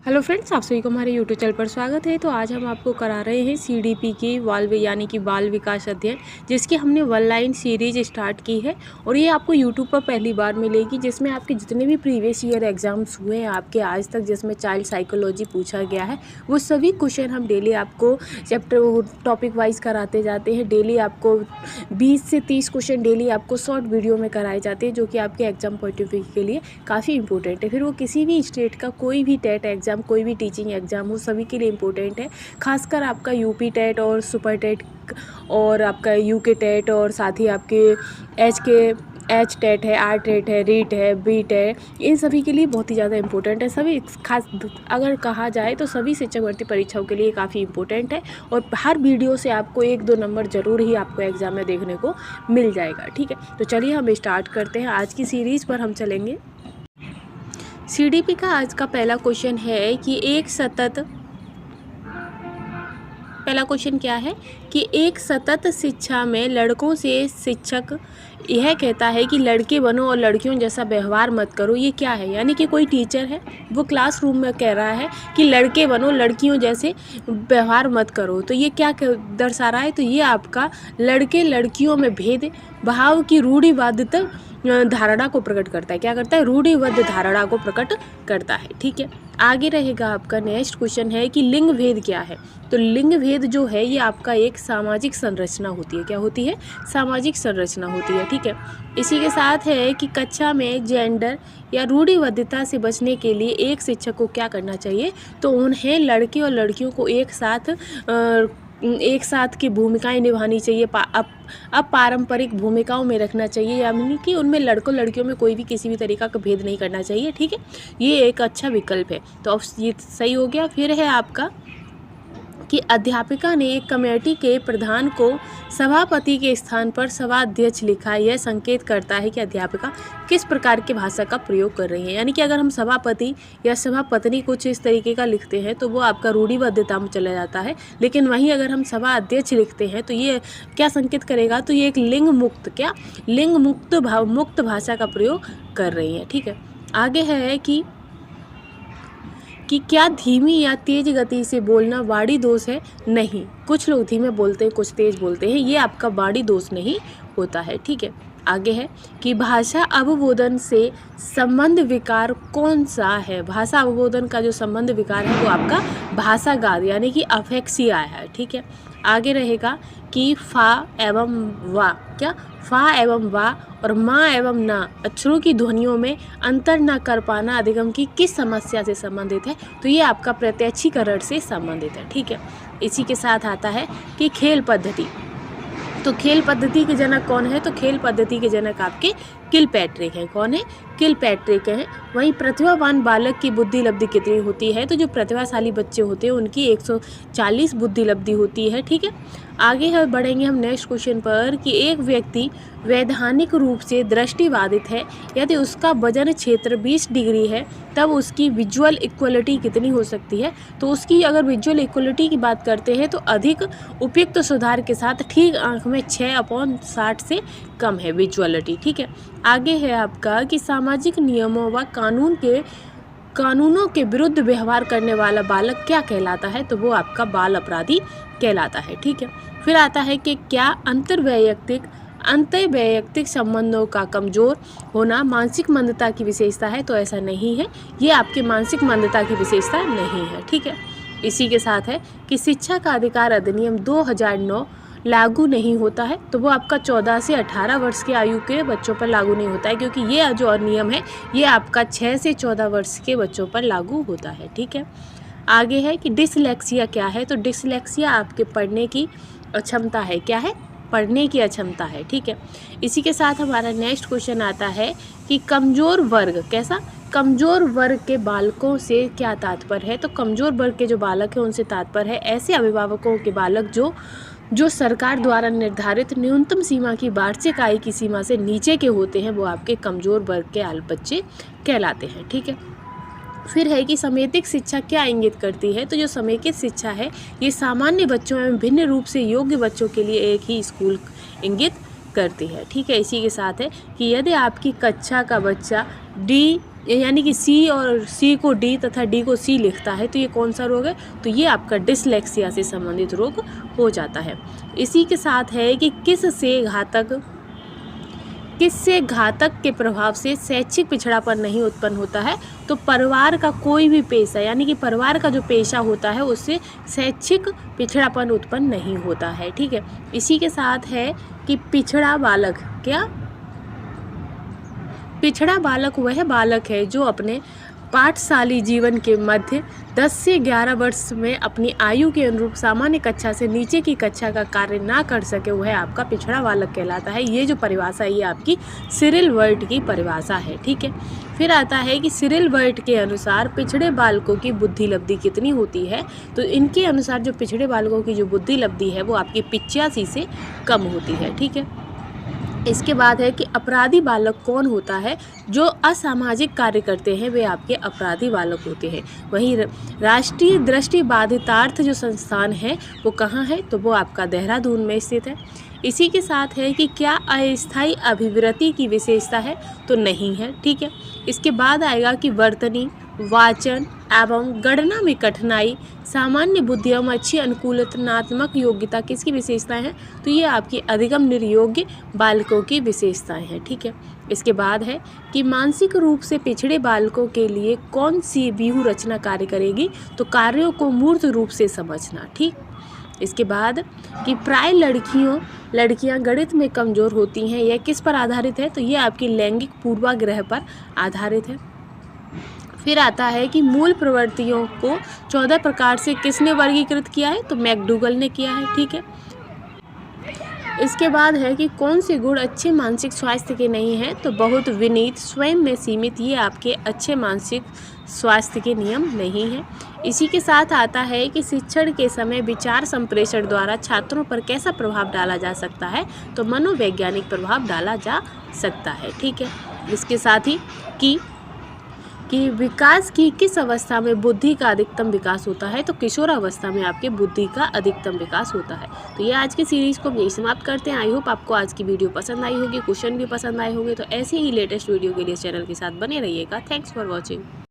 Hello friends, आप सभी को हमारे यूट्यूब चैनल पर स्वागत है। तो आज हम आपको करा रहे हैं सीडीपी की यानी कि बाल विकास अध्ययन, जिसकी हमने वन लाइन सीरीज स्टार्ट की है और ये आपको यूट्यूब पर पहली बार मिलेगी, जिसमें आपके जितने भी प्रीवियस ईयर एग्जाम्स हुए हैं आपके आज तक, जिसमें चाइल्ड साइकोलॉजी पूछा गया है, वो सभी क्वेश्चन हम डेली आपको चैप्टर टॉपिक वाइज कराते जाते हैं। डेली आपको 20 से 30 क्वेश्चन डेली आपको शॉर्ट वीडियो में कराए जाते हैं, जो कि आपके एग्जाम पॉइंट ऑफ व्यू के लिए काफ़ी इंपॉर्टेंट है। फिर वो किसी भी स्टेट का कोई भी टेट एग्जाम, कोई भी टीचिंग एग्जाम हो, सभी के लिए इम्पोर्टेंट है। खासकर आपका यूपी टेट और सुपर टेट और आपका यूके टेट और साथ ही आपके एच टेट है, आर टेट है, रीट है, बीट है, इन सभी के लिए बहुत ही ज़्यादा इंपॉर्टेंट है। सभी खास अगर कहा जाए तो सभी शिक्षक भर्ती परीक्षाओं के लिए काफ़ी इंपॉर्टेंट है और हर वीडियो से आपको 1-2 नंबर ज़रूर ही आपको एग्जाम में देखने को मिल जाएगा। ठीक है, तो चलिए हम स्टार्ट करते हैं। आज की सीरीज़ पर हम चलेंगे। सीडीपी का आज का पहला क्वेश्चन है कि पहला क्वेश्चन क्या है कि एक सतत शिक्षा में लड़कों से शिक्षक यह कहता है कि लड़के बनो और लड़कियों जैसा व्यवहार मत करो। ये क्या है? यानी कि कोई टीचर है, वो क्लासरूम में कह रहा है कि लड़के बनो, लड़कियों जैसे व्यवहार मत करो। तो ये क्या दर्शा रहा है? तो ये आपका लड़के लड़कियों में भेद भाव की रूढ़िवादिता धारणा को प्रकट करता है। क्या करता है? रूढ़िबद्ध धारणा को प्रकट करता है। ठीक है, आगे रहेगा आपका नेक्स्ट क्वेश्चन है कि लिंग भेद क्या है? तो लिंग भेद जो है ये आपका एक सामाजिक संरचना होती है। क्या होती है? सामाजिक संरचना होती है। ठीक है, इसी के साथ है कि कक्षा में जेंडर या रूढ़िबद्धता से बचने के लिए एक शिक्षक को क्या करना चाहिए? तो उन्हें लड़के और लड़कियों को एक साथ की भूमिकाएं निभानी चाहिए, अब पारंपरिक भूमिकाओं में रखना चाहिए, यानी कि उनमें लड़कों लड़कियों में कोई भी किसी भी तरीका का भेद नहीं करना चाहिए। ठीक है, ये एक अच्छा विकल्प है। तो अब ये सही हो गया। फिर है आपका कि अध्यापिका ने एक कमेटी के प्रधान को सभापति के स्थान पर सभाध्यक्ष लिखा। यह संकेत करता है कि अध्यापिका किस प्रकार की भाषा का प्रयोग कर रही है। यानी कि अगर हम सभापति या सभापत्नी कुछ इस तरीके का लिखते हैं तो वो आपका रूढ़िबद्धता में चला जाता है, लेकिन वहीं अगर हम सभा अध्यक्ष लिखते हैं तो ये क्या संकेत करेगा? तो ये एक लिंग मुक्त भाषा का प्रयोग कर रही है। ठीक है, आगे है कि क्या धीमी या तेज गति से बोलना वाणी दोष है? नहीं, कुछ लोग धीमे बोलते हैं, कुछ तेज बोलते हैं, ये आपका वाणी दोष नहीं होता है। ठीक है, आगे है कि भाषा अवबोधन से संबंध विकार कौन सा है? भाषा अवबोधन का जो संबंध विकार है वो आपका भाषागार यानी कि अफेक्सिया है। ठीक है, आगे रहेगा कि फा एवं वा, क्या फा एवं वा और माँ एवं ना अक्षरों की ध्वनियों में अंतर न कर पाना अधिगम की किस समस्या से संबंधित है? तो ये आपका प्रत्यक्षीकरण से संबंधित है। ठीक है, इसी के साथ आता है कि खेल पद्धति। तो खेल पद्धति के जनक कौन है? तो खेल पद्धति के जनक आपके किलपैट्रिक हैं। कौन है? किलपैट्रिक हैं। वहीं प्रतिभावान बालक की बुद्धि लब्धि कितनी होती है? तो जो प्रतिभाशाली बच्चे होते हैं उनकी 140 बुद्धि लब्धि होती है। ठीक है, आगे बढ़ेंगे हम नेक्स्ट क्वेश्चन पर कि एक व्यक्ति वैधानिक रूप से दृष्टिबाधित है, यदि उसका वजन क्षेत्र 20 डिग्री है तब उसकी विजुअल इक्वलिटी कितनी हो सकती है? तो उसकी अगर विजुअल इक्वलिटी की बात करते हैं तो अधिक उपयुक्त सुधार के साथ ठीक आंख में 6/60 से कम है विजुअलिटी। ठीक है, आगे है आपका कि सामाजिक नियमों व कानूनों के विरुद्ध व्यवहार करने वाला बालक क्या कहलाता है? तो वो आपका बाल अपराधी कहलाता है। ठीक है, फिर आता है कि क्या अंतर्वैयक्तिक संबंधों का कमजोर होना मानसिक मंदता की विशेषता है? तो ऐसा नहीं है, ये आपकी मानसिक मंदता की विशेषता नहीं है। ठीक है, इसी के साथ है कि शिक्षा का अधिकार अधिनियम 2009 लागू नहीं होता है। तो वो आपका 14 से 18 वर्ष की आयु के बच्चों पर लागू नहीं होता है, क्योंकि ये जो नियम है ये आपका 6 से 14 वर्ष के बच्चों पर लागू होता है। ठीक है, आगे है कि डिसलेक्सिया क्या है? तो डिसलेक्सिया आपके पढ़ने की अक्षमता है। क्या है? पढ़ने की अक्षमता है। ठीक है, इसी के साथ हमारा नेक्स्ट क्वेश्चन आता है कि कमजोर वर्ग। कैसा? कमजोर वर्ग के बालकों से क्या तात्पर्य है? तो कमजोर वर्ग के जो बालक हैं उनसे तात्पर्य है ऐसे अभिभावकों के बालक जो सरकार द्वारा निर्धारित न्यूनतम सीमा की वार्षिक आय की सीमा से नीचे के होते हैं, वो आपके कमजोर वर्ग के बच्चे कहलाते हैं। ठीक है, फिर है कि समेकित शिक्षा क्या इंगित करती है? तो जो समेकित शिक्षा है ये सामान्य बच्चों एवं भिन्न रूप से योग्य बच्चों के लिए एक ही स्कूल इंगित करती है। ठीक है, इसी के साथ है कि यदि आपकी कक्षा का बच्चा यानी कि सी और सी को डी तथा डी को सी लिखता है, तो ये कौन सा रोग है? तो ये आपका डिसलेक्सिया से संबंधित रोग हो जाता है। इसी के साथ है कि किससे घातक के प्रभाव से शैक्षिक पिछड़ापन नहीं उत्पन्न होता है? तो परिवार का कोई भी पेशा, यानी कि परिवार का जो पेशा होता है उससे शैक्षिक पिछड़ापन उत्पन्न नहीं होता है। ठीक है। इसी के साथ है कि पिछड़ा बालक वह बालक है जो अपने पाठशाली जीवन के मध्य 10 से 11 वर्ष में अपनी आयु के अनुरूप सामान्य कक्षा से नीचे की कक्षा का कार्य ना कर सके, वह आपका पिछड़ा बालक कहलाता है। ये जो परिभाषा है ये आपकी सिरिल वर्ट की परिभाषा है। ठीक है। फिर आता है कि सिरिल वर्ट के अनुसार पिछड़े बालकों की बुद्धि लब्धि कितनी होती है? तो इनके अनुसार जो पिछड़े बालकों की जो बुद्धि लब्धि है वो आपकी 85 से कम होती है। ठीक है। इसके बाद है कि अपराधी बालक कौन होता है? जो असामाजिक कार्य करते हैं वे आपके अपराधी बालक होते हैं। वहीं राष्ट्रीय दृष्टि बाधितार्थ जो संस्थान है वो कहाँ है? तो वो आपका देहरादून में स्थित है। इसी के साथ है कि क्या अस्थायी अभिवृत्ति की विशेषता है? तो नहीं है। ठीक है। इसके बाद आएगा कि वर्तनी, वाचन एवं गणना में कठिनाई, सामान्य बुद्धि एवं अच्छी अनुकूलनात्मक योग्यता किसकी विशेषताएं हैं? तो ये आपकी अधिगम निर्योग्य बालकों की विशेषताएं हैं। ठीक है। इसके बाद है कि मानसिक रूप से पिछड़े बालकों के लिए कौन सी व्यूह रचना कार्य करेगी? तो कार्यों को मूर्त रूप से समझना। ठीक। इसके बाद कि प्राय लड़कियां गणित में कमज़ोर होती हैं, यह किस पर आधारित है? तो ये आपकी लैंगिक पूर्वाग्रह पर आधारित है। फिर आता है कि मूल प्रवृत्तियों को 14 प्रकार से किसने वर्गीकृत किया है? तो मैकडूगल ने किया है। ठीक है। इसके बाद है कि कौन से गुण अच्छे मानसिक स्वास्थ्य के नहीं हैं? तो बहुत विनीत, स्वयं में सीमित, ये आपके अच्छे मानसिक स्वास्थ्य के नियम नहीं हैं। इसी के साथ आता है कि शिक्षण के समय विचार संप्रेषण द्वारा छात्रों पर कैसा प्रभाव डाला जा सकता है? तो मनोवैज्ञानिक प्रभाव डाला जा सकता है। ठीक है। इसके साथ ही कि विकास की किस अवस्था में बुद्धि का अधिकतम विकास होता है? तो किशोरावस्था में आपके बुद्धि का अधिकतम विकास होता है। तो ये आज की सीरीज़ को हम यही समाप्त करते हैं। आई होप आपको आज की वीडियो पसंद आई होगी, क्वेश्चन भी पसंद आए होंगे। तो ऐसे ही लेटेस्ट वीडियो के लिए चैनल के साथ बने रहिएगा। Thanks for watching.